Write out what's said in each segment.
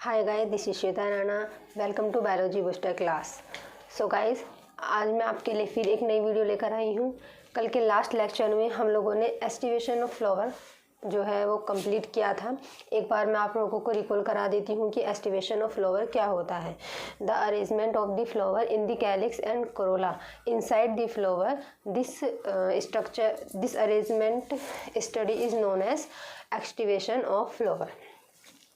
Hi guys, this is Shweta Rana. Welcome to biology booster class. So guys, आज मैं आपके लिए फिर एक नई वीडियो लेकर आई हूँ। कल के लास्ट लेक्चर में हम लोगों ने एस्टिवेशन ऑफ फ्लावर जो है वो कंप्लीट किया था। एक बार मैं आप लोगों को रिकॉल करा देती हूँ कि एस्टिवेशन ऑफ फ्लावर क्या होता है। The arrangement of the flower in the calyx and corolla inside the flower, this arrangement study is known as aestivation of flower.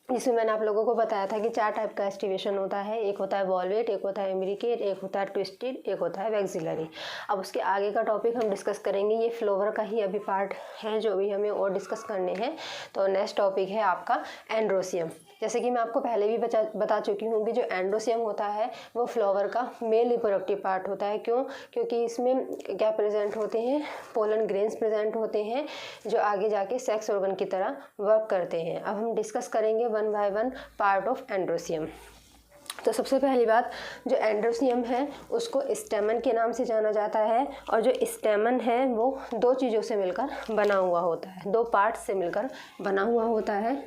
जिसमें मैंने आप लोगों को बताया था कि 4 टाइप का एस्टिवेशन होता है। एक होता है वॉल्वेट, एक होता है इम्ब्रिकेट, एक होता है ट्विस्टेड, एक होता है वैक्सिलरी। अब उसके आगे का टॉपिक हम डिस्कस करेंगे। ये फ्लावर का ही अभी पार्ट है जो भी हमें और डिस्कस करने हैं। तो नेक्स्ट टॉपिक है आपका एंड्रोसियम। जैसे कि मैं आपको पहले भी बता चुकी हूँ कि जो एंड्रोसियम होता है वो फ्लावर का मेल रिप्रोडक्टिव पार्ट होता है। क्यों? क्योंकि इसमें क्या प्रेजेंट होते हैं, पोलन ग्रेन्स प्रेजेंट होते हैं जो आगे जाके सेक्स ऑर्गन की तरह वर्क करते हैं। अब हम डिस्कस करेंगे one by one part of androecium. तो सबसे पहली बात, जो एंड्रोसियम है उसको स्टेमन के नाम से जाना जाता है। और जो स्टेमन है वो 2 चीज़ों से मिलकर बना हुआ होता है, 2 पार्ट से मिलकर बना हुआ होता है।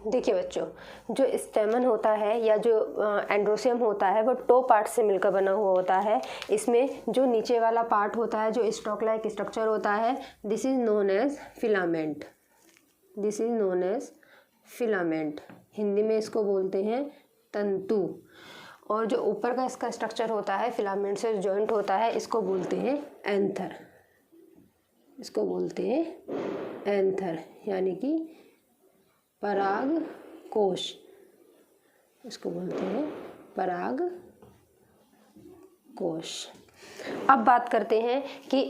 देखिए बच्चों, जो स्टेमन होता है या जो एंड्रोसियम होता है वो 2 पार्ट से मिलकर बना हुआ होता है। इसमें जो नीचे वाला पार्ट होता है, जो स्टॉक लाइक स्ट्रक्चर होता है, this is known as filament. This is known as filament. Hindi में इसको बोलते हैं तंतु। और जो ऊपर का इसका स्ट्रक्चर होता है, फिलामेंट से जॉइंट होता है, इसको बोलते हैं एंथर। इसको बोलते हैं एंथर, यानी कि पराग कोश। इसको बोलते हैं पराग कोश। अब बात करते हैं कि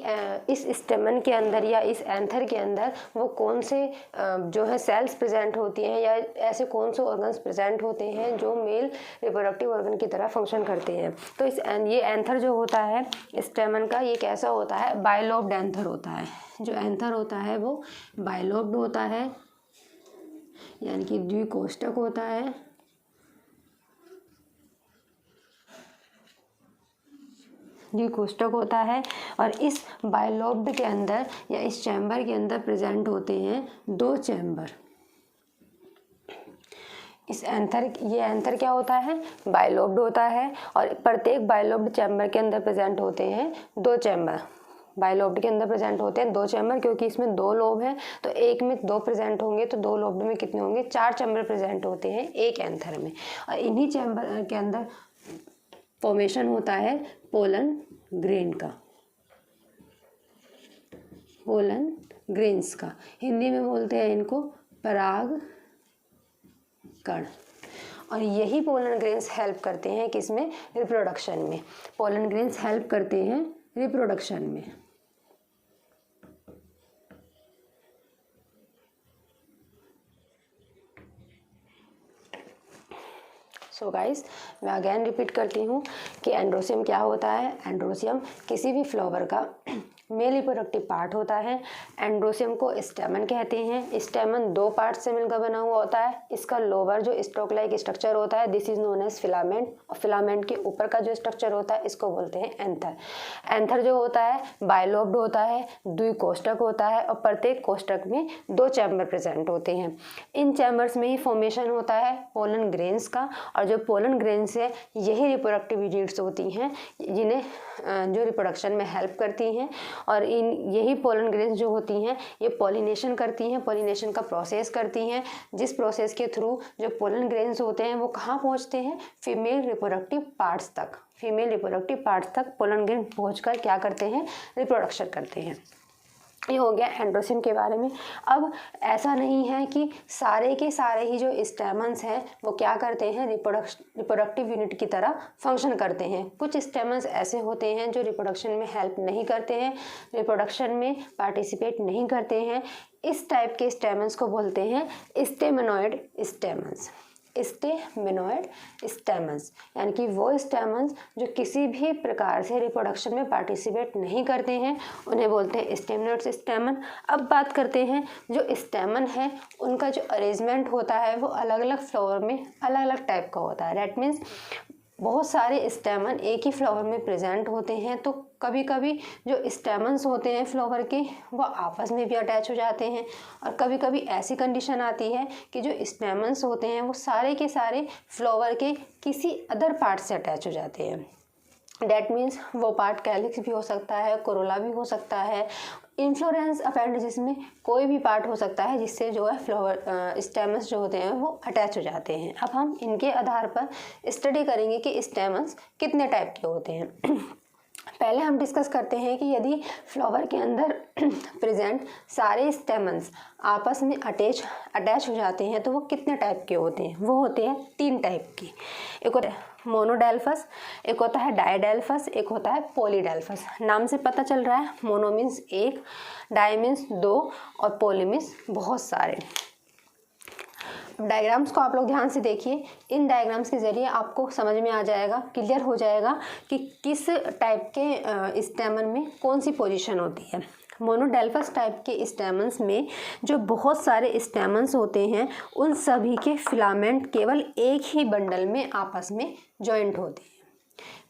इस स्टेमन के अंदर या इस एंथर के अंदर वो कौन से जो है सेल्स प्रेजेंट होती हैं या ऐसे कौन से ऑर्गन्स प्रेजेंट होते हैं जो मेल रिप्रोडक्टिव ऑर्गन की तरह फंक्शन करते हैं। तो ये एंथर जो होता है स्टेमन का, ये कैसा होता है? बाइलोब्ड एंथर होता है। जो एंथर होता है वो बाइलोब्ड होता है, यानी कि द्विकोष्ठक होता है। द्विकोष्ठक होता है। और इस बाइलोब्ड के अंदर या इस चैम्बर के अंदर प्रेजेंट होते हैं 2 चैम्बर। ये एंथर क्या होता है? बाइलोब्ड होता है। और प्रत्येक बाइलोब्ड चैम्बर के अंदर प्रेजेंट होते हैं 2 चैम्बर। बाइलोब्ड के अंदर प्रेजेंट होते हैं 2 चैम्बर, क्योंकि इसमें 2 लोब हैं तो एक में 2 प्रेजेंट होंगे, तो 2 लोब्ड में कितने होंगे? 4 चैम्बर प्रेजेंट होते हैं एक एंथर में। और इन्हीं चैम्बर के अंदर फॉर्मेशन होता है पोलन ग्रेन का, पोलन ग्रेन्स का। हिंदी में बोलते हैं इनको पराग कण। और यही पोलन ग्रेन्स हेल्प करते हैं किसमें? रिप्रोडक्शन में। पोलन ग्रेन्स हेल्प करते हैं रिप्रोडक्शन में। सो गाइस, मैं अगेन रिपीट करती हूँ कि एंड्रोसियम क्या होता है। एंड्रोसियम किसी भी फ्लावर का मेल रिप्रोडक्टिव पार्ट होता है। एंड्रोसियम को स्टेमन कहते हैं। स्टेमन 2 पार्ट से मिलकर बना हुआ होता है। इसका लोअर जो स्टॉक लाइक स्ट्रक्चर होता है, this is known as filament. और फिलामेंट के ऊपर का जो स्ट्रक्चर होता है, इसको बोलते हैं एंथर। एंथर जो होता है बाइलोब्ड होता है, द्विकोष्ठक होता है। और प्रत्येक कोष्ठक में 2 चैम्बर प्रेजेंट होते हैं। इन चैम्बर्स में ही फॉर्मेशन होता है पोलन ग्रेन्स का। और जो पोलन ग्रेन्स है, यही रिप्रोडक्टिव यूनिट्स होती हैं जिन्हें जो रिप्रोडक्शन में हेल्प करती हैं। और यही पोलन ग्रेन्स जो होती हैं ये पॉलिनेशन करती हैं, पॉलिनेशन का प्रोसेस करती हैं, जिस प्रोसेस के थ्रू जो पोलन ग्रेन्स होते हैं वो कहाँ पहुँचते हैं? फीमेल रिप्रोडक्टिव पार्ट्स तक। फीमेल रिप्रोडक्टिव पार्ट्स तक पोलन ग्रेन पहुँचकर क्या करते हैं? रिप्रोडक्शन करते हैं। ये हो गया एंड्रोसिन के बारे में। अब ऐसा नहीं है कि सारे के सारे ही जो स्टेमन्स हैं वो क्या करते हैं, रिप्रोडक्टिव यूनिट की तरह फंक्शन करते हैं। कुछ स्टेमन्स ऐसे होते हैं जो रिप्रोडक्शन में हेल्प नहीं करते हैं, रिप्रोडक्शन में पार्टिसिपेट नहीं करते हैं। इस टाइप के स्टेमन्स को बोलते हैं स्टेमेनॉइड स्टेमन्स। स्टेमेनॉइड स्टेमन्स यानी कि वो स्टेमन्स जो किसी भी प्रकार से रिप्रोडक्शन में पार्टिसिपेट नहीं करते हैं, उन्हें बोलते हैं स्टेमेनॉइड स्टेमन। अब बात करते हैं जो स्टेमन है उनका जो अरेंजमेंट होता है वो अलग अलग फ्लावर में अलग अलग टाइप का होता है। दैट मीन्स बहुत सारे स्टेमन एक ही फ्लावर में प्रेजेंट होते हैं, तो कभी कभी जो स्टेमन्स होते हैं फ्लावर के वो आपस में भी अटैच हो जाते हैं, और कभी कभी ऐसी कंडीशन आती है कि जो स्टेमन्स होते हैं वो सारे के सारे फ्लावर के किसी अदर पार्ट से अटैच हो जाते हैं। डैट मीन्स वो पार्ट कैलिक्स भी हो सकता है, कोरोला भी हो सकता है, इन्फ्लोरेंस अपेंडिसेस में कोई भी पार्ट हो सकता है जिससे जो है फ्लावर स्टेमन्स जो होते हैं वो अटैच हो जाते हैं। अब हम इनके आधार पर स्टडी करेंगे कि स्टेमन्स कितने टाइप के होते हैं। पहले हम डिस्कस करते हैं कि यदि फ्लावर के अंदर प्रेजेंट सारे स्टेमन्स आपस में अटैच हो जाते हैं तो वो कितने टाइप के होते हैं। वो होते हैं 3 टाइप के। एक होता है मोनोडेल्फस, एक होता है डायडेल्फस, एक होता है पॉलीडेल्फस। नाम से पता चल रहा है, मोनो मीन्स 1, डाई मीन्स 2 और पॉली मीन्स बहुत सारे। डायग्राम्स को आप लोग ध्यान से देखिए। इन डायग्राम्स के ज़रिए आपको समझ में आ जाएगा, क्लियर हो जाएगा कि किस टाइप के स्टेमन में कौन सी पोजीशन होती है। मोनोडेल्फस टाइप के स्टेमन्स में जो बहुत सारे स्टेमन्स होते हैं उन सभी के फिलामेंट केवल एक ही बंडल में आपस में जॉइंट होते हैं।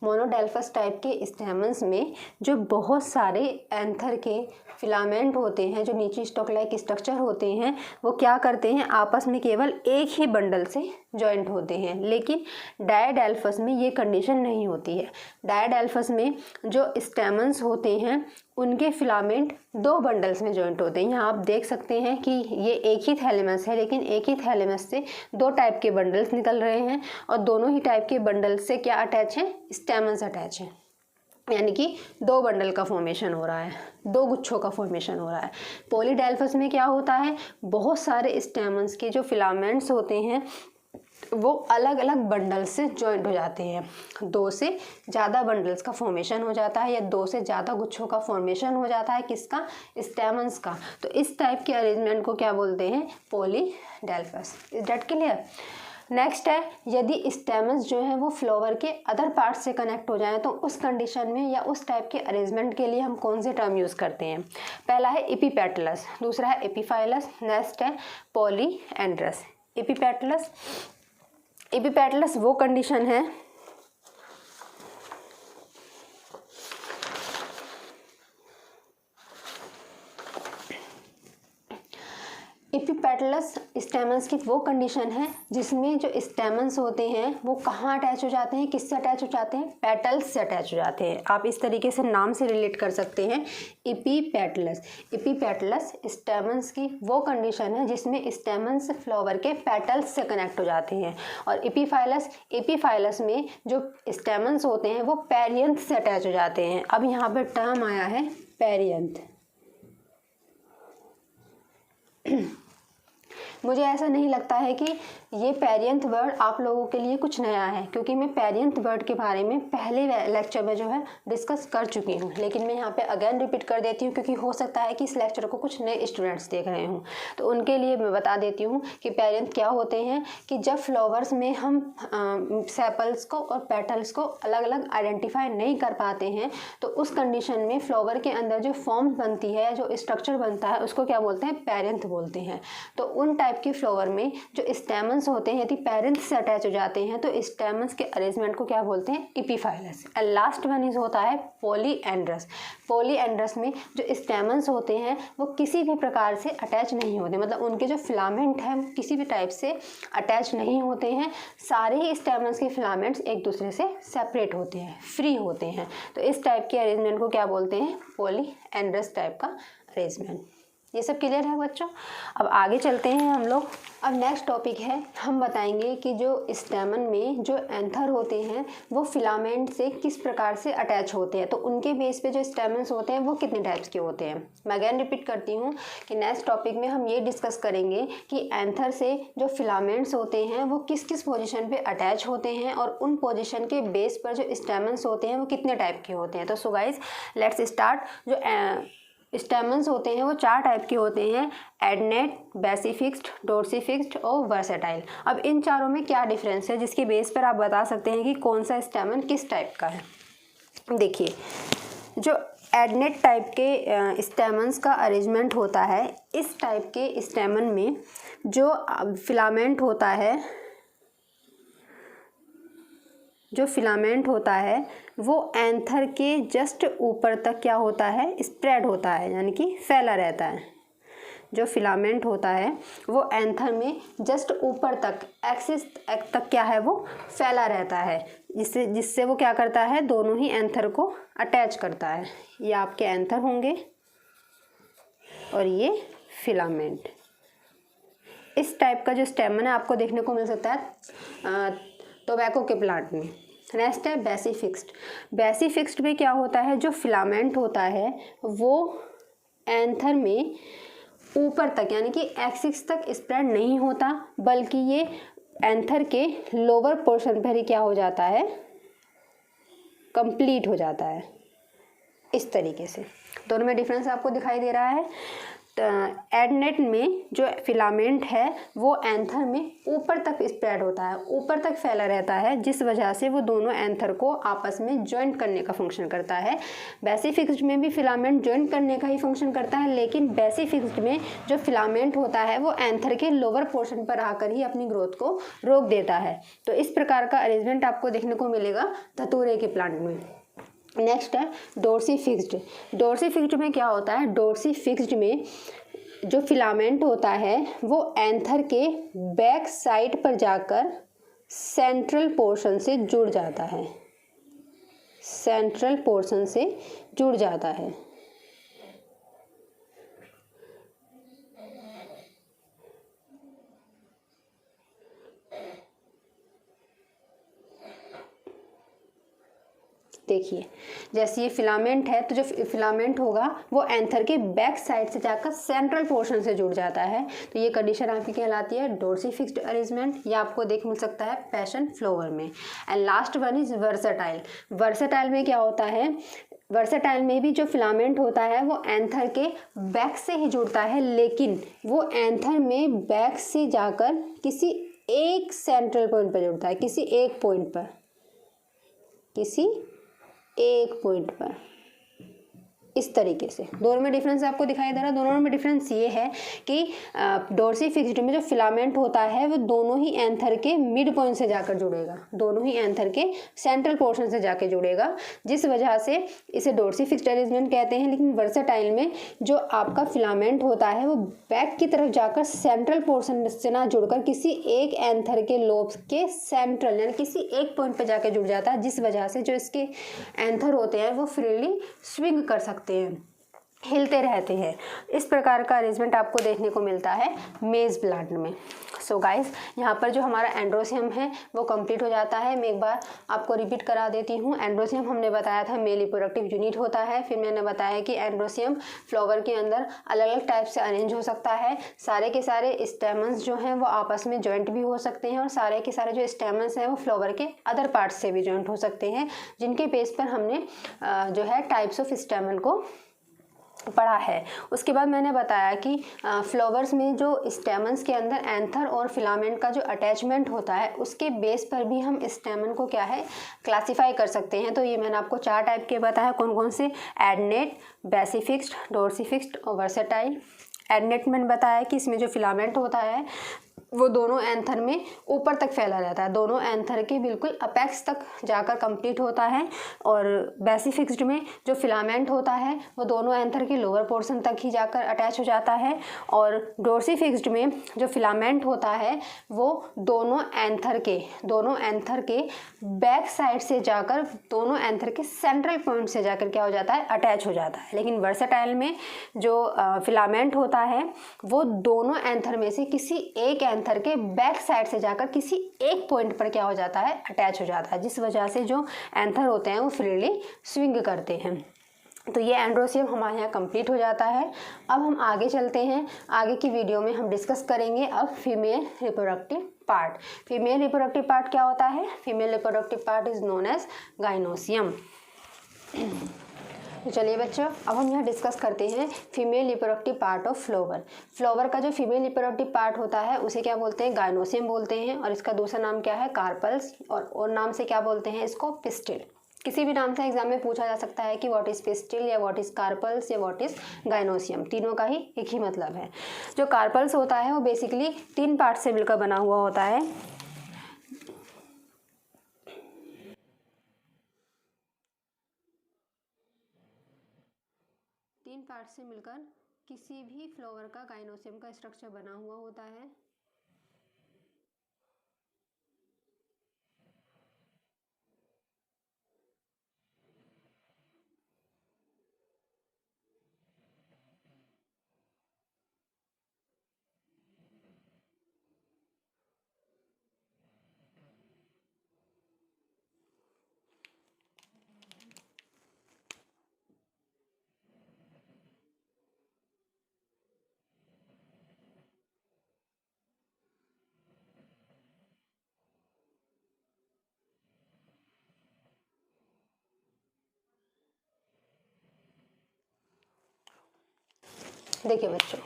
मोनोडेल्फस टाइप के स्टेमन्स में जो बहुत सारे एंथर के फिलामेंट होते हैं, जो नीचे स्टॉक लाइक स्ट्रक्चर होते हैं, वो क्या करते हैं, आपस में केवल एक ही बंडल से जॉइंट होते हैं। लेकिन डायडेल्फस में ये कंडीशन नहीं होती है। डायडेल्फस में जो स्टेमन्स होते हैं उनके फिलामेंट 2 बंडल्स में जॉइंट होते हैं। यहाँ आप देख सकते हैं कि ये एक ही थैलेमस है, लेकिन एक ही थैलेमस से 2 टाइप के बंडल्स निकल रहे हैं, और दोनों ही टाइप के बंडल्स से क्या अटैच है, स्टेमन्स अटैच हैं। यानी कि 2 बंडल का फॉर्मेशन हो रहा है, 2 गुच्छों का फॉर्मेशन हो रहा है। पॉलीडेल्फस में क्या होता है, बहुत सारे स्टेमन्स के जो फिलामेंट्स होते हैं वो अलग अलग बंडल से जॉइंट हो जाते हैं। 2 से ज़्यादा बंडल्स का फॉर्मेशन हो जाता है, या 2 से ज़्यादा गुच्छों का फॉर्मेशन हो जाता है। किसका, स्टेमन्स का। तो इस टाइप के अरेंजमेंट को क्या बोलते हैं, polyadelphous. Is that clear. Next है, यदि स्टेमन्स जो है वो फ्लावर के अदर पार्ट से कनेक्ट हो जाएं तो उस कंडीशन में या उस टाइप के अरेंजमेंट के लिए हम कौन से टर्म यूज़ करते हैं। पहला है एपिपेटलस, दूसरा है एपिफाइलस, नेक्स्ट है पॉलीएंड्रस। एपिपेटलस वो कंडीशन है एपिपेटलस स्टेमन्स की वो कंडीशन है जिसमें जो स्टेमन्स होते हैं वो कहाँ अटैच हो जाते हैं, किससे अटैच हो जाते हैं, पेटल्स से अटैच हो जाते हैं। आप इस तरीके से नाम से रिलेट कर सकते हैं, एपिपेटलस। एपिपेटलस स्टेमन्स की वो कंडीशन है जिसमें स्टेमन्स फ्लावर के पेटल्स से कनेक्ट हो जाते हैं। और एपिफाइलस में जो स्टेमन्स होते हैं वो पेरियंथ से अटैच हो जाते हैं। अब यहाँ पर टर्म आया है पेरियंथ। मुझे ऐसा नहीं लगता है कि ये पेरियंथ वर्ड आप लोगों के लिए कुछ नया है, क्योंकि मैं पेरियंथ वर्ड के बारे में पहले लेक्चर में जो है डिस्कस कर चुकी हूँ, लेकिन मैं यहाँ पे अगेन रिपीट कर देती हूँ क्योंकि हो सकता है कि इस लेक्चर को कुछ नए स्टूडेंट्स देख रहे हों। तो उनके लिए मैं बता देती हूँ कि पेरियंथ क्या होते हैं, कि जब फ्लावर्स में हम सेपल्स को और पेटल्स को अलग अलग आइडेंटिफाई नहीं कर पाते हैं तो उस कंडीशन में फ्लावर के अंदर जो फॉर्म बनती है, जो स्ट्रक्चर बनता है, उसको क्या बोलते हैं, पेरियंथ बोलते हैं। तो उन टाइप के फ्लावर में जो स्टेमन्स होते हैं यदि पेरेंथ से अटैच हो जाते हैं तो स्टेमन्स के अरेंजमेंट को क्या बोलते हैं, epiphyllous. And last one is होता है पॉलीएंड्रस। पॉलीएंड्रस में जो स्टेमन्स होते हैं वो किसी भी प्रकार से अटैच नहीं होते, मतलब उनके जो फिलामेंट हैं किसी भी टाइप से अटैच नहीं होते हैं। सारे ही स्टेमन्स के फिलामेंट्स एक दूसरे से सेपरेट होते हैं, फ्री होते हैं। तो इस टाइप के अरेंजमेंट को क्या बोलते हैं, पॉलीएंड्रस टाइप का अरेंजमेंट। ये सब क्लियर है बच्चों। अब आगे चलते हैं हम लोग। अब नेक्स्ट टॉपिक है, हम बताएंगे कि जो स्टैमन में जो एंथर होते हैं वो फिलामेंट से किस प्रकार से अटैच होते हैं, तो उनके बेस पे जो स्टैमन्स होते हैं वो कितने टाइप्स के होते हैं। मैं अगेन रिपीट करती हूँ कि नेक्स्ट टॉपिक में हम ये डिस्कस करेंगे कि एंथर से जो फिलामेंट्स होते हैं वो किस किस पोजिशन पर अटैच होते हैं और उन पोजिशन के बेस पर जो स्टैमन्स होते हैं वो कितने टाइप के होते हैं। तो सो गाइस लेट्स स्टार्ट। जो स्टेमन्स होते हैं वो 4 टाइप के होते हैं, एडनेट, बेसिफिक्स्ड, डोर्सीफिक्स्ड और वर्सेटाइल। अब इन चारों में क्या डिफरेंस है जिसके बेस पर आप बता सकते हैं कि कौन सा स्टेमन किस टाइप का है। देखिए, जो एडनेट टाइप के स्टेमन्स का अरेंजमेंट होता है, इस टाइप के स्टेमन में जो फिलामेंट होता है वो एंथर के जस्ट ऊपर तक क्या होता है, स्प्रेड होता है, यानी कि फैला रहता है। जो फिलामेंट होता है वो एंथर में जस्ट ऊपर तक, एक्सिस तक क्या है, वो फैला रहता है, जिससे वो क्या करता है, दोनों ही एंथर को अटैच करता है। ये आपके एंथर होंगे और ये फिलामेंट। इस टाइप का जो स्टेमन है आपको देखने को मिल सकता है टोबैको के प्लांट में। नेक्स्ट है बेसिफिक्स्ड। बेसिफिक्स्ड में क्या होता है, जो फिलामेंट होता है वो एंथर में ऊपर तक यानी कि एक्सिस तक स्प्रेड नहीं होता, बल्कि ये एंथर के लोअर पोर्शन पर ही क्या हो जाता है, कंप्लीट हो जाता है। इस तरीके से दोनों में डिफरेंस आपको दिखाई दे रहा है। एडनेट में जो फिलामेंट है वो एंथर में ऊपर तक स्प्रेड होता है, ऊपर तक फैला रहता है, जिस वजह से वो दोनों एंथर को आपस में जॉइंट करने का फंक्शन करता है। बेसिफिक्स्ड में भी फिलामेंट जॉइंट करने का ही फंक्शन करता है, लेकिन बेसिफिक्स्ड में जो फिलामेंट होता है वो एंथर के लोअर पोर्शन पर आकर ही अपनी ग्रोथ को रोक देता है। तो इस प्रकार का अरेंजमेंट आपको देखने को मिलेगा धतूरे के प्लांट में। नेक्स्ट है डोर्सीफिक्स्ड। डोर्सीफिक्स्ड में क्या होता है, डोर्सीफिक्स्ड में जो फिलामेंट होता है वो एंथर के बैक साइड पर जाकर सेंट्रल पोर्शन से जुड़ जाता है, सेंट्रल पोर्शन से जुड़ जाता है। देखिए, जैसे ये फिलामेंट है तो जो फिलामेंट होगा वो एंथर के बैक साइड से जाकर सेंट्रल पोर्शन से जुड़ जाता है। तो ये कंडीशन आपकी कहलाती है डोर्सीफिक्स्ड अरेंजमेंट। ये आपको देख मिल सकता है पैशन फ्लावर में। And last one is versatile. Versatile में क्या होता है, वर्सेटाइल में भी जो फिलामेंट होता है वो एंथर के बैक से ही जुड़ता है, लेकिन वो एंथर में बैक से जाकर किसी एक सेंट्रल पॉइंट पर जुड़ता है, किसी एक पॉइंट पर, किसी एक पॉइंट पर। इस तरीके से दोनों में डिफरेंस आपको दिखाई दे रहा है। दोनों में डिफरेंस ये है कि डोर्सीफिक्स्ड में जो फिलामेंट होता है वो दोनों ही एंथर के मिड पॉइंट से जाकर जुड़ेगा, दोनों ही एंथर के सेंट्रल पोर्शन से जाकर जुड़ेगा, जिस वजह से इसे डोर्सीफिक्स्ड अरेंजमेंट कहते हैं। लेकिन वर्सेटाइल में जो आपका फिलामेंट होता है वो बैक की तरफ जाकर सेंट्रल पोर्शन से ना जुड़कर किसी एक एंथर के लोब के सेंट्रल यानी किसी एक पॉइंट पर जाकर जुड़ जाता है, जिस वजह से जो इसके एंथर होते हैं वो फ्रीली स्विंग कर सकते हैं, हिलते रहते हैं। इस प्रकार का अरेंजमेंट आपको देखने को मिलता है मेज प्लांट में। सो गाइस, यहाँ पर जो हमारा एंड्रोसियम है वो कंप्लीट हो जाता है। मैं एक बार आपको रिपीट करा देती हूँ। एंड्रोसियम हमने बताया था मेल रिप्रोडक्टिव यूनिट होता है। फिर मैंने बताया कि एंड्रोसियम फ्लावर के अंदर अलग अलग टाइप से अरेंज हो सकता है। सारे के सारे स्टेमन्स जो हैं वो आपस में जॉइंट भी हो सकते हैं और सारे के सारे जो स्टेमन्स हैं वो फ्लावर के अदर पार्ट्स से भी जॉइंट हो सकते हैं, जिनके बेस पर हमने जो है टाइप्स ऑफ स्टेमन को पढ़ा है। उसके बाद मैंने बताया कि फ्लावर्स में जो स्टेमन्स के अंदर एंथर और फिलामेंट का जो अटैचमेंट होता है उसके बेस पर भी हम स्टेमन को क्या है क्लासिफाई कर सकते हैं। तो ये मैंने आपको 4 टाइप के बताया, कौन कौन से, एडनेट, बेसिफिक्स्ड, डोर्सीफिक्स्ड और वर्सेटाइल। एडनेट मैंने बताया कि इसमें जो फिलामेंट होता है वो दोनों एंथर में ऊपर तक फैला रहता है, दोनों एंथर के बिल्कुल अपेक्स तक जाकर कंप्लीट होता है। और बेसिफिक्स्ड में जो फिलामेंट होता है वो दोनों एंथर के लोअर पोर्शन तक ही जाकर अटैच हो जाता है। और डोर्सीफिक्स्ड में जो फिलामेंट होता है वो दोनों एंथर के बैक साइड से जाकर दोनों एंथर के सेंट्रल पॉइंट से जाकर क्या हो जाता है, अटैच हो जाता है। लेकिन वर्सेटाइल में जो फिलामेंट होता है वो दोनों एंथर में से किसी एक एंथर के बैक साइड से जाकर किसी एक पॉइंट पर क्या हो जाता है, अटैच हो जाता है, जिस वजह से जो एंथर होते हैं वो फ्रीली स्विंग करते हैं। तो ये एंड्रोसियम हमारे यहाँ कंप्लीट हो जाता है। अब हम आगे चलते हैं, आगे की वीडियो में हम डिस्कस करेंगे अब female reproductive part. Female reproductive part क्या होता है? Female reproductive part is known as gynoecium. तो चलिए बच्चों, अब हम यहाँ डिस्कस करते हैं female reproductive part of flower. Flower का जो फीमेल रिप्रोडक्टिव पार्ट होता है उसे क्या बोलते हैं? गाइनोसियम बोलते हैं। और इसका दूसरा नाम क्या है? कार्पल्स। और नाम से क्या बोलते हैं इसको? पिस्टिल। किसी भी नाम से एग्जाम में पूछा जा सकता है कि व्हाट इज़ पिस्टिल या व्हाट इज़ कार्पल्स या व्हाट इज़ गाइनोसियम, तीनों का ही एक ही मतलब है। जो कार्पल्स होता है वो बेसिकली 3 पार्ट से मिलकर बना हुआ होता है। तीन पार्ट से मिलकर किसी भी फ्लावर का गाइनोसियम का स्ट्रक्चर बना हुआ होता है। देखिए बच्चों,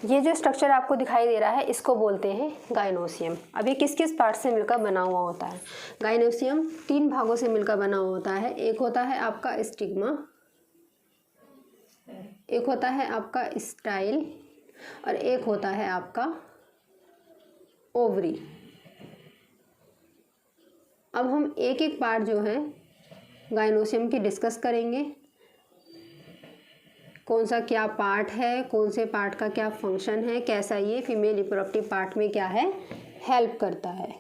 ये जो स्ट्रक्चर आपको दिखाई दे रहा है इसको बोलते हैं गाइनोसियम। अब ये किस किस पार्ट से मिलकर बना हुआ होता है? गाइनोसियम 3 भागों से मिलकर बना हुआ होता है। एक होता है आपका स्टिग्मा, एक होता है आपका स्टाइल, और एक होता है आपका ओवरी। अब हम एक एक पार्ट जो है गाइनोसियम की डिस्कस करेंगे। कौन सा क्या पार्ट है, कौन से पार्ट का क्या फंक्शन है, कैसा ये फीमेल रिप्रोडक्टिव पार्ट में क्या है, हेल्प करता है,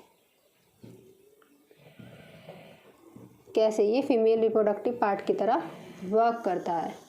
कैसे ये फीमेल रिप्रोडक्टिव पार्ट की तरह वर्क करता है।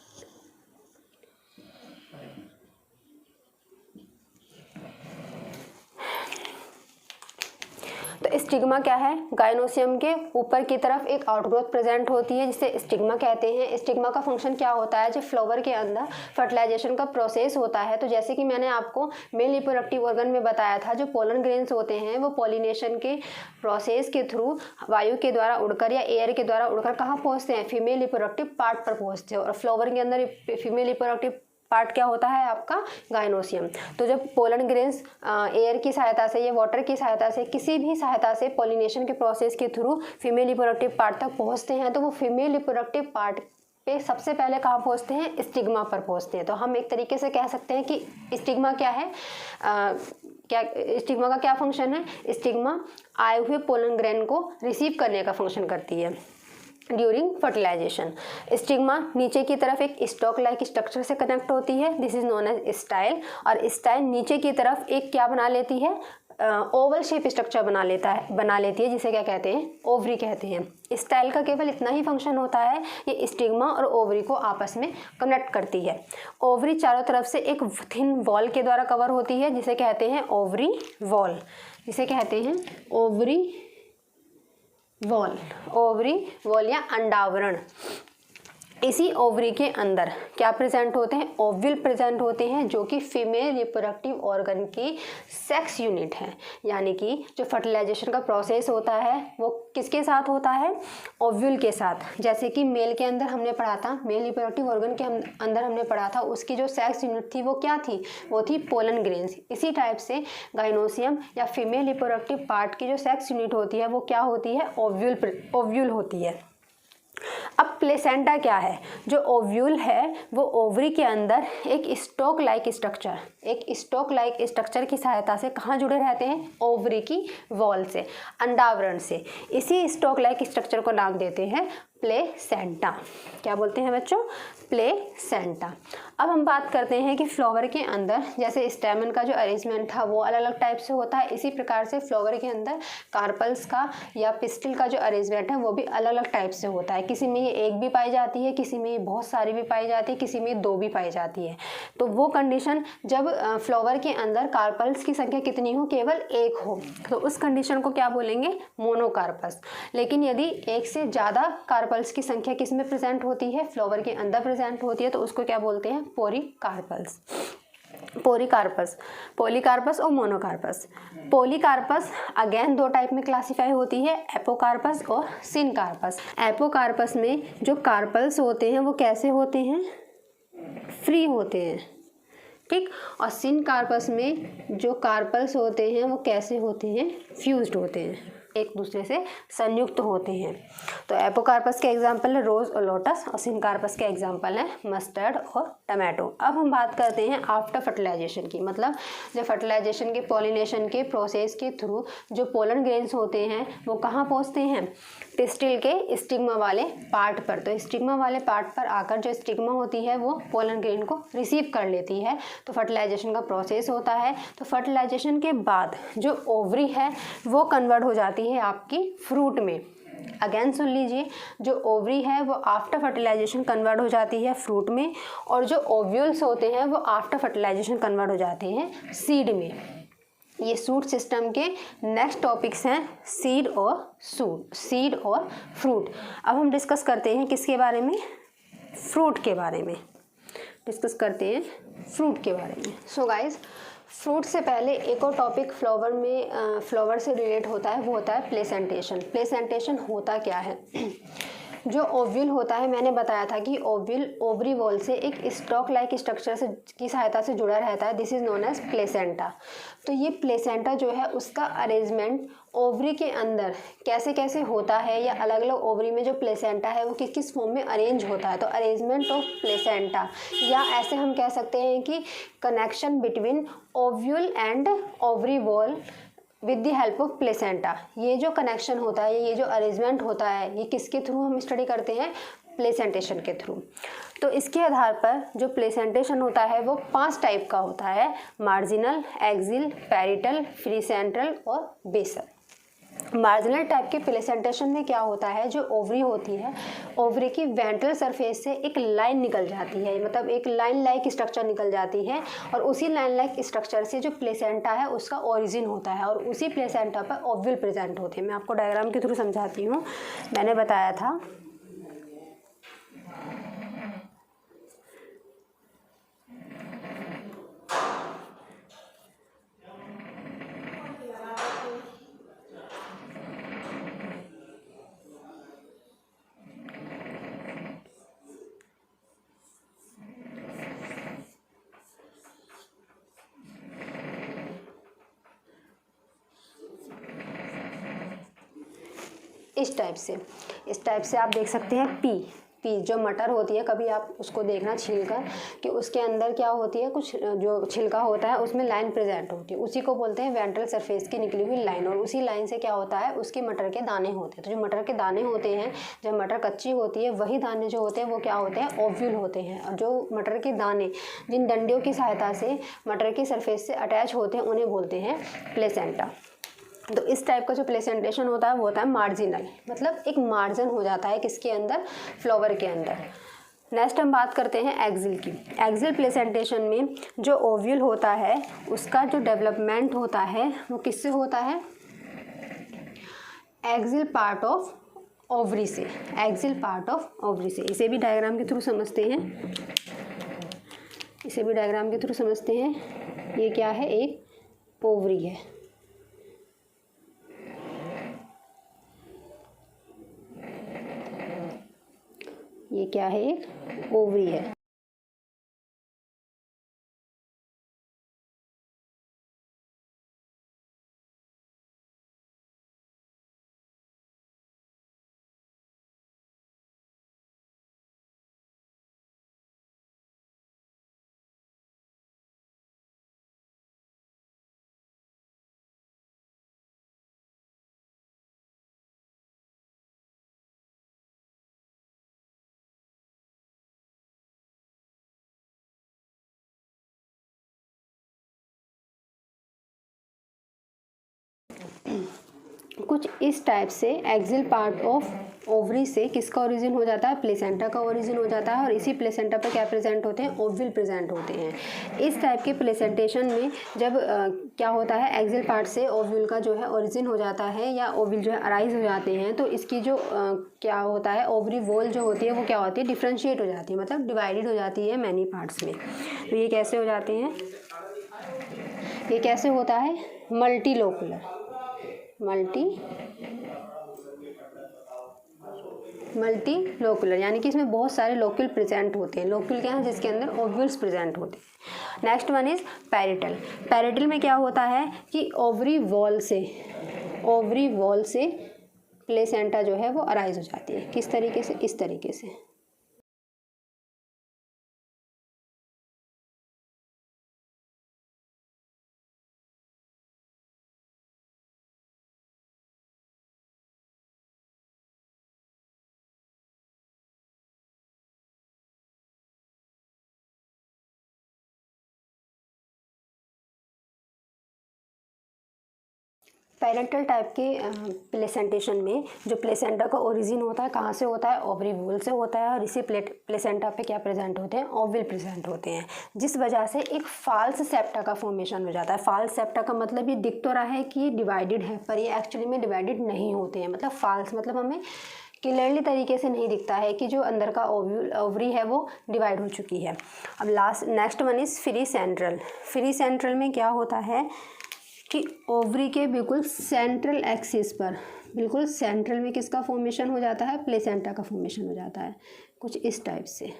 तो स्टिग्मा क्या है? गाइनोसियम के ऊपर की तरफ एक आउटग्रोथ प्रेजेंट होती है जिसे स्टिग्मा कहते हैं। स्टिग्मा का फंक्शन क्या होता है? जब फ्लावर के अंदर फर्टिलाइजेशन का प्रोसेस होता है, तो जैसे कि मैंने आपको मेल रिप्रोडक्टिव ऑर्गन में बताया था, जो पोलन ग्रेन्स होते हैं वो पॉलिनेशन के प्रोसेस के थ्रू वायु के द्वारा उड़कर या एयर के द्वारा उड़कर कहाँ पहुँचते हैं? फीमेल रिप्रोडक्टिव पार्ट पर पहुँचते हैं। और फ्लावर के अंदर फीमेल रिप्रोडक्टिव पार्ट क्या होता है आपका? गाइनोसियम। तो जब पोलन ग्रेन्स एयर की सहायता से या वाटर की सहायता से किसी भी सहायता से पॉलिनेशन के प्रोसेस के थ्रू फीमेल रिप्रोडक्टिव पार्ट तक पहुंचते हैं, तो वो फीमेल रिप्रोडक्टिव पार्ट पे सबसे पहले कहाँ पहुंचते हैं? स्टिग्मा पर पहुंचते हैं। तो हम एक तरीके से कह सकते हैं कि स्टिग्मा क्या है, क्या स्टिग्मा का क्या फंक्शन है? स्टिग्मा आए हुए पोलन ग्रेन को रिसीव करने का फंक्शन करती है ड्यूरिंग फर्टिलाइजेशन। स्टिग्मा नीचे की तरफ एक स्टॉक लाइक स्ट्रक्चर से कनेक्ट होती है, this is known as style. और स्टाइल नीचे की तरफ एक क्या बना लेती है? ओवल शेप स्ट्रक्चर बना लेती है जिसे क्या कहते हैं? ओवरी कहते हैं। स्टाइल का केवल इतना ही फंक्शन होता है, ये स्टिग्मा और ओवरी को आपस में कनेक्ट करती है। ओवरी चारों तरफ से एक थिन वॉल के द्वारा कवर होती है जिसे कहते हैं ओवरी वॉल, जिसे कहते हैं ओवरी वॉल, ओवरी वॉल या अंडावरण। इसी ओवरी के अंदर क्या प्रेजेंट होते हैं? ओव्यूल प्रेजेंट होते हैं, जो कि फीमेल रिप्रोडक्टिव ऑर्गन की सेक्स यूनिट है। यानी कि जो फर्टिलाइजेशन का प्रोसेस होता है वो किसके साथ होता है? ओव्यूल के साथ। जैसे कि मेल के अंदर हमने पढ़ा था, मेल रिप्रोडक्टिव ऑर्गन के अंदर हमने पढ़ा था, उसकी जो सेक्स यूनिट थी वो क्या थी? वो थी पोलन ग्रेन्स। इसी टाइप से गाइनोसियम या फीमेल रिप्रोडक्टिव पार्ट की जो सेक्स यूनिट होती है वो क्या होती है? ओव्यूल होती है। अब प्लेसेंटा क्या है? जो ओव्यूल है वो ओवरी के अंदर एक स्टॉक लाइक स्ट्रक्चर की सहायता से कहाँ जुड़े रहते हैं? ओवरी की वॉल से, अंडावरण से। इसी स्टॉक लाइक स्ट्रक्चर को नाम देते हैं प्लेसेंटा। क्या बोलते हैं बच्चों? प्लेसेंटा। अब हम बात करते हैं कि फ्लावर के अंदर जैसे स्टेमन का जो अरेंजमेंट था वो अलग अलग टाइप से होता है, इसी प्रकार से फ्लावर के अंदर कार्पल्स का या पिस्टिल का जो अरेंजमेंट है वो भी अलग अलग टाइप से होता है। किसी में ये एक भी पाई जाती है, किसी में ये बहुत सारी भी पाई जाती है, किसी में 2 भी पाई जाती है। तो वो कंडीशन जब फ्लावर के अंदर कार्पल्स की संख्या कितनी हो? केवल 1 हो, तो उस कंडीशन को क्या बोलेंगे? मोनोकार्पस। लेकिन यदि एक से ज़्यादा कार्पल्स की संख्या किस में प्रेजेंट होती है? फ्लावर के अंदर प्रेजेंट होती है, तो उसको क्या बोलते हैं? पोरीकार्पल्स। पॉलीकार्पस और मोनोकार्पस। पॉलीकार्पस अगेन 2 टाइप में क्लासिफाई होती है, एपोकार्पस और सिनकार्पस। एपोकार्पस में जो कार्पल्स होते हैं वो कैसे होते हैं? फ्री होते हैं, ठीक। और सिनकार्पस में जो कार्पल्स होते हैं वो कैसे होते हैं? फ्यूज्ड होते हैं, एक दूसरे से संयुक्त होते हैं। तो एपोकार्पस के एग्जाम्पल है रोज और लोटस, और सिनकार्पस के एग्जाम्पल है मस्टर्ड और टमाटो। अब हम बात करते हैं आफ्टर फर्टिलाइजेशन की, मतलब जब फर्टिलाइजेशन के पॉलिनेशन के प्रोसेस के थ्रू जो पोलन ग्रेन्स होते हैं वो कहाँ पहुँचते हैं? पिस्टिल के स्टिग्मा वाले पार्ट पर। तो स्टिग्मा वाले पार्ट पर आकर जो स्टिग्मा होती है वो पोलन ग्रेन को रिसीव कर लेती है, तो फर्टिलाइजेशन का प्रोसेस होता है। तो फर्टिलाइजेशन के बाद जो ओवरी है वो कन्वर्ट हो जाती है आपकी फ्रूट में। अगेन सुन लीजिए, जो ओवरी है वो आफ्टर फर्टिलाइजेशन कन्वर्ट हो जाती है फ्रूट में, और जो ओव्यूल्स होते हैं वो आफ्टर फर्टिलाइजेशन कन्वर्ट हो जाते हैं सीड में। ये सूट सिस्टम के नेक्स्ट टॉपिक्स हैं सीड और फ्रूट। अब हम डिस्कस करते हैं किसके बारे में? फ्रूट के बारे में डिस्कस करते हैं, फ्रूट के बारे में। सो गाइस, फ्रूट से पहले एक और टॉपिक फ्लावर से रिलेट होता है, वो होता है प्लेसेंटेशन। प्लेसेंटेशन होता क्या है? जो ओव्यूल होता है, मैंने बताया था कि ओव्यूल ओवरी वॉल से एक स्टॉक लाइक स्ट्रक्चर से की सहायता से जुड़ा रहता है, this is known as placenta. तो ये प्लेसेंटा जो है उसका अरेंजमेंट ओवरी के अंदर कैसे कैसे होता है, या अलग अलग ओवरी में जो प्लेसेंटा है वो किस किस फॉर्म में अरेंज होता है। तो अरेंजमेंट ऑफ प्लेसेंटा, या ऐसे हम कह सकते हैं कि connection between ovule and ovary wall with the help of placenta. ये जो कनेक्शन होता है, ये जो अरेंजमेंट होता है, ये किसके थ्रू हम स्टडी करते हैं? प्लेसेंटेशन के थ्रू। तो इसके आधार पर जो प्लेसेंटेशन होता है वो 5 टाइप का होता है, marginal, axile, parietal, free central और बेसल। मार्जिनल टाइप के प्लेसेंटेशन में क्या होता है? जो ओवरी होती है, ओवरी की वेंट्रल सरफेस से एक लाइन निकल जाती है, मतलब एक लाइन लाइक स्ट्रक्चर निकल जाती है, और उसी लाइन लाइक स्ट्रक्चर से जो प्लेसेंटा है उसका ओरिजिन होता है, और उसी प्लेसेंटा पर ओव्यूल प्रेजेंट होते हैं। मैं आपको डायग्राम के थ्रू समझाती हूँ। मैंने बताया था इस टाइप से आप देख सकते हैं पी जो मटर होती है, कभी आप उसको देखना छीलकर कि उसके अंदर क्या होती है, कुछ जो छिलका होता है उसमें लाइन प्रेजेंट होती है, उसी को बोलते हैं वेंट्रल सरफेस की निकली हुई लाइन। और उसी लाइन से क्या होता है, उसके मटर के दाने होते हैं। तो जो मटर के दाने होते हैं, जब मटर कच्ची होती है, वही दाने जो होते हैं वो क्या होते हैं? ओव्यूल होते हैं। और जो मटर के दाने जिन डंडियों की सहायता से मटर की सरफेस से अटैच होते हैं उन्हें बोलते हैं प्लेसेंटा। तो इस टाइप का जो प्लेसेंटेशन होता है वो होता है मार्जिनल, मतलब एक मार्जिन हो जाता है किसके अंदर? फ्लावर के अंदर। नेक्स्ट हम बात करते हैं एक्सिल की। एक्सिल प्लेसेंटेशन में जो ओव्यूल होता है उसका जो डेवलपमेंट होता है वो किससे होता है? एक्सिल पार्ट ऑफ ओवरी से, एक्सिल पार्ट ऑफ ओवरी से। इसे भी डायग्राम के थ्रू समझते हैं, ये क्या है? एक ओवरी है। ये क्या है? एक ओवरी है। कुछ इस टाइप से एक्सिल पार्ट ऑफ ओवरी से किसका ओरिजिन हो जाता है, प्लेसेंटा का ओरिजिन हो जाता है, और इसी प्लेसेंटा पर क्या प्रेजेंट होते हैं, ओव्यूल प्रेजेंट होते हैं। इस टाइप के प्लेसेंटेशन में जब क्या होता है, एक्सिल पार्ट से ओव्यूल का जो है ओरिजिन हो जाता है या ओव्यूल जो है अराइज हो जाते हैं, तो इसकी जो क्या होता है, ओवरी वॉल जो होती है वो क्या होती है, डिफ्रेंशिएट हो जाती है, मतलब डिवाइडेड हो जाती है मैनी पार्ट्स में। तो ये कैसे हो जाते हैं, ये कैसे होता है, मल्टीलोकुलर, मल्टीलोकुलर, यानी कि इसमें बहुत सारे लोक्यूल प्रेजेंट होते हैं। लोक्यूल क्या है, जिसके अंदर ओव्यूल्स प्रेजेंट होते हैं। Next one is parietal. Parietal में क्या होता है कि ओवरी वॉल से प्लेसेंटा जो है वो अराइज हो जाती है। किस तरीके से, इस तरीके से। पैरेंटल टाइप के प्लेसेंटेशन में जो प्लेसेंटा का ओरिजिन होता है कहाँ से होता है, ओवरी वॉल से होता है, और इसी प्लेसेंटा पे क्या प्रेजेंट होते हैं, ओव्यूल प्रेजेंट होते हैं, जिस वजह से एक फाल्स सेप्टा का फॉर्मेशन हो जाता है। फाल्स सेप्टा का मतलब ये दिख तो रहा है कि ये डिवाइडेड है, पर ये एक्चुअली में डिवाइडेड नहीं होते हैं। मतलब फाल्स मतलब हमें क्लियरली तरीके से नहीं दिखता है कि जो अंदर का ओवरी है वो डिवाइड हो चुकी है। अब next one is free central. Free central में क्या होता है कि ओवरी के बिल्कुल सेंट्रल एक्सिस पर, बिल्कुल सेंट्रल में किसका फॉर्मेशन हो जाता है, प्लेसेंटा का फॉर्मेशन हो जाता है, कुछ इस टाइप से।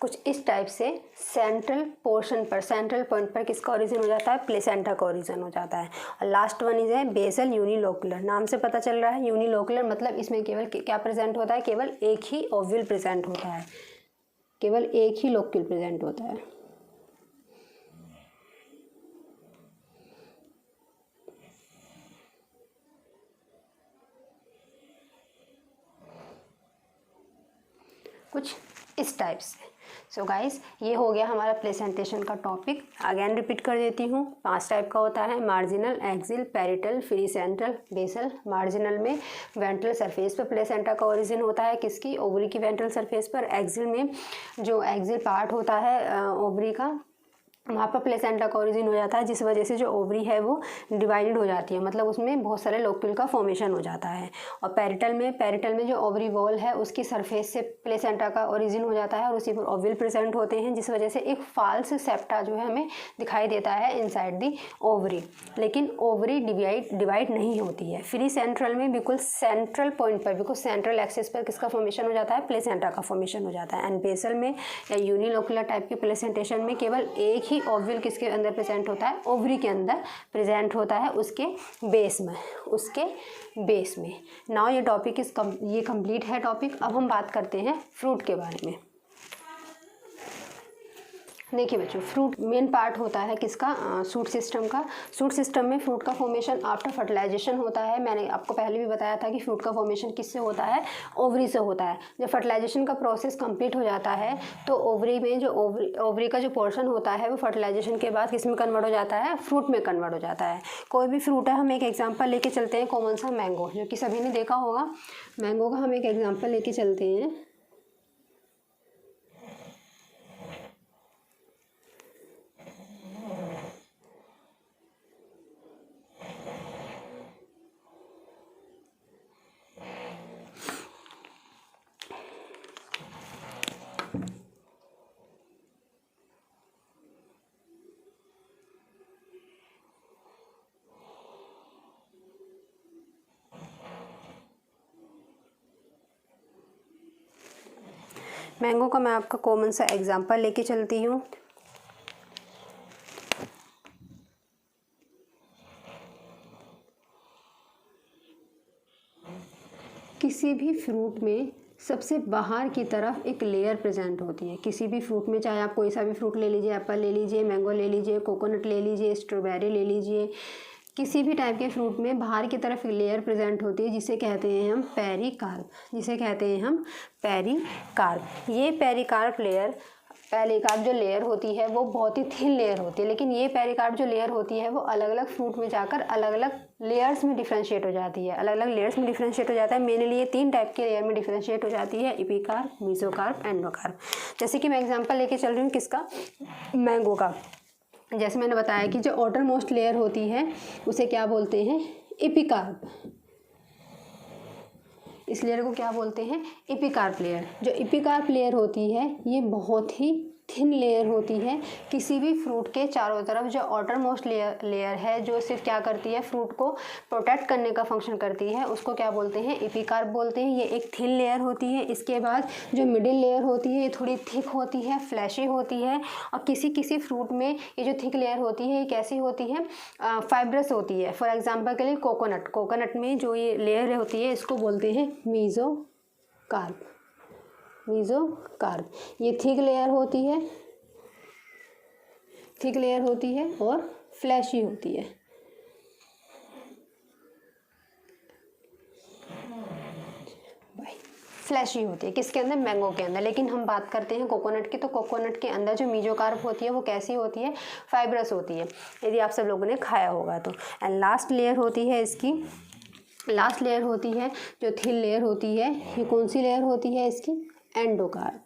कुछ इस टाइप से सेंट्रल पोर्शन पर, सेंट्रल पॉइंट पर किसका ओरिजिन हो जाता है, प्लेसेंटा का ओरिजिन हो जाता है। और लास्ट वन इज है बेसल यूनिलोकुलर। नाम से पता चल रहा है यूनिलोकुलर मतलब इसमें केवल क्या प्रेजेंट होता है, केवल एक ही ओव्यूल प्रेजेंट होता है, केवल एक ही लोक्यूल प्रेजेंट होता है। कुछ इस टाइप से। सो गाइस, ये हो गया हमारा प्लेसेंटेशन का टॉपिक। अगेन रिपीट कर देती हूँ, 5 टाइप का होता है, marginal, axile, parietal, free central, basal. Marginal में वेंट्रल सरफेस पर प्लेसेंटा का ओरिजिन होता है, किसकी, ओवरी की वेंट्रल सरफेस पर। एक्सिल में जो एक्सिल पार्ट होता है ओवरी का, वहाँ पर प्लेसेंटा का ओरिजिन हो जाता है, जिस वजह से जो ओवरी है वो डिवाइडेड हो जाती है, मतलब उसमें बहुत सारे लोक्यूल का फॉर्मेशन हो जाता है। और पैरिटल में जो ओवरी वॉल है उसकी सरफेस से प्लेसेंटा का ओरिजिन हो जाता है, और उसी पर ओव्यूल प्रेजेंट होते हैं, जिस वजह से एक फाल्स सेप्टा जो है हमें दिखाई देता है इनसाइड दी ओवरी। लेकिन ओवरी डिवाइड नहीं होती है। फ्री सेंट्रल में बिल्कुल सेंट्रल पॉइंट पर, बिल्कुल सेंट्रल एक्सिस पर किसका फॉर्मेशन हो जाता है, प्लेसेंटा का फॉर्मेशन हो जाता है। एंड बेसल में या यूनिलोकुलर टाइप के प्लेसेंटेशन में केवल एक ही ओव्यूल किसके अंदर प्रेजेंट होता है, ओवरी के अंदर प्रेजेंट होता है, उसके बेस में। नाउ ये टॉपिक ये कंप्लीट है टॉपिक। अब हम बात करते हैं फ्रूट के बारे में। देखिए बच्चों, फ्रूट मेन पार्ट होता है किसका, सूट सिस्टम का। सूट सिस्टम में फ्रूट का फॉर्मेशन आफ्टर फर्टिलाइजेशन होता है। मैंने आपको पहले भी बताया था कि फ्रूट का फॉर्मेशन किससे होता है, ओवरी से होता है। जब फर्टिलाइजेशन का प्रोसेस कंप्लीट हो जाता है तो ओवरी में जो ओवरी का जो पोर्शन होता है वो फर्टिलाइजेशन के बाद किस में कन्वर्ट हो जाता है, फ्रूट में कन्वर्ट हो जाता है। कोई भी फ्रूट है, हम एक एग्जाम्पल लेके चलते हैं, कॉमन सा मैंगो, जो कि सभी ने देखा होगा। मैंगो का हम एक एग्जाम्पल लेके चलते हैं। मैंगो का मैं आपका कॉमन सा एग्जांपल लेके चलती हूँ। किसी भी फ्रूट में सबसे बाहर की तरफ एक लेयर प्रेजेंट होती है। किसी भी फ्रूट में, चाहे आप कोई सा भी फ्रूट ले लीजिए, एप्पल ले लीजिए, मैंगो ले लीजिए, कोकोनट ले लीजिए, स्ट्रॉबेरी ले लीजिए, किसी भी टाइप के फ्रूट में बाहर की तरफ एक लेयर प्रेजेंट होती है जिसे कहते हैं हम पेरिकार्प, जिसे कहते हैं हम पेरिकार्प। ये पेरिकार्प लेयर, पेरिकार्प जो लेयर होती है वो बहुत ही थिन लेयर होती है, लेकिन ये पेरिकार्प जो लेयर होती है वो अलग अलग फ्रूट में जाकर अलग अलग लेयर्स में डिफ्रेंशिएट हो जाती है, अलग अलग लेयर्स में डिफ्रेंशिएट हो जाता है। मेनली ये 3 टाइप के लेयर में डिफ्रेंशिएट हो जाती है, एपिकार्प, मेसोकार्प, एंडोकार्प। जैसे कि मैं एग्जांपल लेके चल रही हूँ किसका, मैंगो का। जैसे मैंने बताया कि जो आउटर मोस्ट लेयर होती है उसे क्या बोलते हैं, एपिकार्प। इस लेयर को क्या बोलते हैं, एपिकार्प लेयर। जो एपिकार्प लेयर होती है ये बहुत ही थिन लेयर होती है। किसी भी फ्रूट के चारों तरफ जो आउटर मोस्ट लेयर है, जो सिर्फ क्या करती है, फ्रूट को प्रोटेक्ट करने का फंक्शन करती है, उसको क्या बोलते हैं, एपिकार्प बोलते हैं। ये एक थिन लेयर होती है। इसके बाद जो मिडिल लेयर होती है ये थोड़ी थिक होती है, फ्लैशी होती है। और किसी किसी फ्रूट में ये जो थिक लेयर होती है ये कैसी होती है, फाइब्रस होती है। फॉर एग्जाम्पल के लिए कोकोनट में जो ये लेयर होती है इसको बोलते हैं मेसोकार्प। मेसोकार्प ये थिक लेयर होती है, थिक लेयर होती है और फ्लैशी होती है। फ्लैशी होती है किसके अंदर, मैंगो के अंदर। लेकिन हम बात करते हैं कोकोनट की, तो कोकोनट के अंदर जो मेसोकार्प होती है वो कैसी होती है, फाइब्रस होती है, यदि आप सब लोगों ने खाया होगा तो। एंड लास्ट लेयर होती है इसकी, लास्ट लेयर होती है जो थिन लेयर होती है, ये कौन सी लेयर होती है इसकी, एंडोकार्प।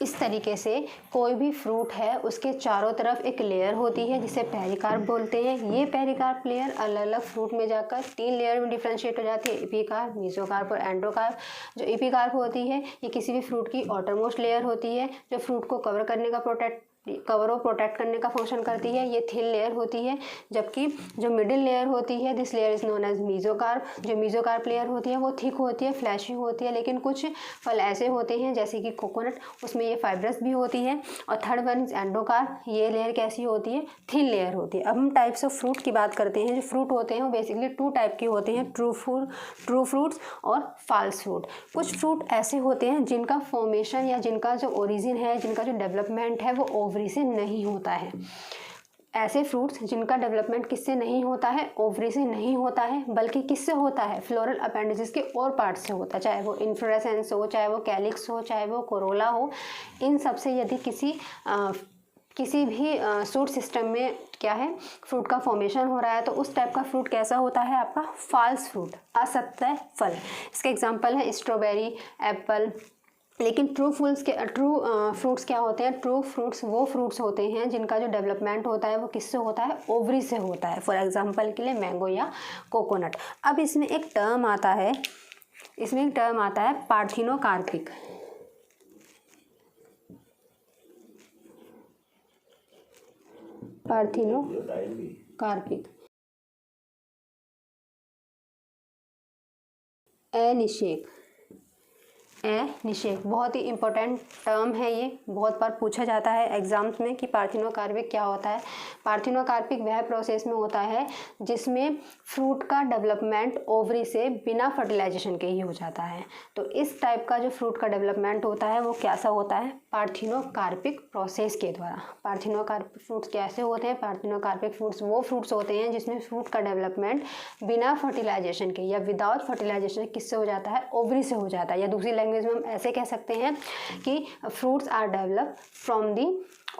इस तरीके से कोई भी फ्रूट है उसके चारों तरफ एक लेयर होती है जिसे पेरिकार्प बोलते हैं। ये पेरिकार्प लेयर अलग अलग फ्रूट में जाकर 3 लेयर में डिफ्रेंशिएट हो जाती है, एपिकार्प, मेसोकार्प और एंडोकार्प। जो एपिकार्प होती है ये किसी भी फ्रूट की आउटरमोस्ट लेयर होती है जो फ्रूट को कवर करने का प्रोटेक्ट करने का फंक्शन करती है, ये थिन लेयर होती है। जबकि जो मिडिल लेयर होती है, this layer is known as mesocarp. जो मेसोकार्प लेयर होती है वो थिक होती है, फ्लैशी होती है। लेकिन कुछ फल ऐसे होते हैं जैसे कि कोकोनट, उसमें ये फाइब्रस भी होती है। और थर्ड वन इज एंडोकार्प, ये लेयर कैसी होती है, थिन लेयर होती है। अब हम टाइप्स ऑफ फ्रूट की बात करते हैं। जो फ्रूट होते हैं वो बेसिकली 2 टाइप के होते हैं, ट्रू फ्रूट्स और फॉल्स फ्रूट। कुछ फ्रूट ऐसे होते हैं जिनका फॉर्मेशन या जिनका जो ओरिजिन है, जिनका जो डेवलपमेंट है वो ओवरी से नहीं होता है। ऐसे फ्रूट्स जिनका डेवलपमेंट किससे नहीं होता है, ओवरी से नहीं होता है, बल्कि किससे होता है, फ्लोरल अपेंडेजेस के और पार्ट से होता है। चाहे वो इन्फ्लोरेसेंस हो, चाहे वो कैलिक्स हो, चाहे वो कोरोला हो, इन सब से यदि किसी भी सूट सिस्टम में क्या है, फ्रूट का फॉर्मेशन हो रहा है, तो उस टाइप का फ्रूट कैसा होता है आपका, फॉल्स फ्रूट, असत्य फल। इसके एग्जांपल है स्ट्रॉबेरी, एप्पल। लेकिन ट्रू फ्रूट्स क्या होते हैं, ट्रू फ्रूट्स वो फ्रूट्स होते हैं जिनका जो डेवलपमेंट होता है वो किससे होता है, ओवरी से होता है। फॉर एग्जांपल के लिए मैंगो या कोकोनट। अब इसमें एक टर्म आता है, पार्थिनोकार्पिक। निषेक बहुत ही इंपॉर्टेंट टर्म है। ये बहुत बार पूछा जाता है एग्जाम्स में कि पार्थिनोकार्पिक क्या होता है। पार्थिनोकार्पिक वह प्रोसेस में होता है जिसमें फ्रूट का डेवलपमेंट ओवरी से बिना फर्टिलाइजेशन के ही हो जाता है। तो इस टाइप का जो फ्रूट का डेवलपमेंट होता है वो कैसा होता है, पार्थिनोकार्पिक प्रोसेस के द्वारा। पार्थिनोकार्पिक फ्रूट्स कैसे होते हैं, पार्थिनोकार्पिक फ्रूट्स वो फ्रूट्स होते हैं जिसमें फ्रूट का डेवलपमेंट बिना फर्टिलाइजेशन के या विदाउट फर्टिलाइजेशन किससे हो जाता है, ओवरी से हो जाता है। या दूसरी लैंग्वेज में हम ऐसे कह सकते हैं कि fruits are developed from the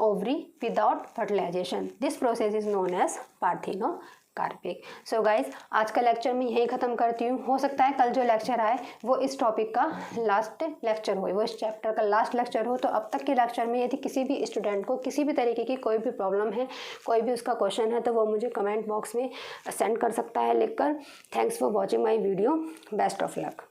ovary without fertilization. This process is known as parthenocarpic. So guys, आज का लेक्चर मैं यही ख़त्म करती हूँ। हो सकता है कल जो लेक्चर आए वो इस टॉपिक का लास्ट लेक्चर हो, वो इस चैप्टर का लास्ट लेक्चर हो। तो अब तक के लेक्चर में यदि किसी भी स्टूडेंट को किसी भी तरीके की कोई भी प्रॉब्लम है, कोई भी उसका क्वेश्चन है, तो वो मुझे कमेंट बॉक्स में सेंड कर सकता है लिखकर। Thanks for watching my video. Best of luck.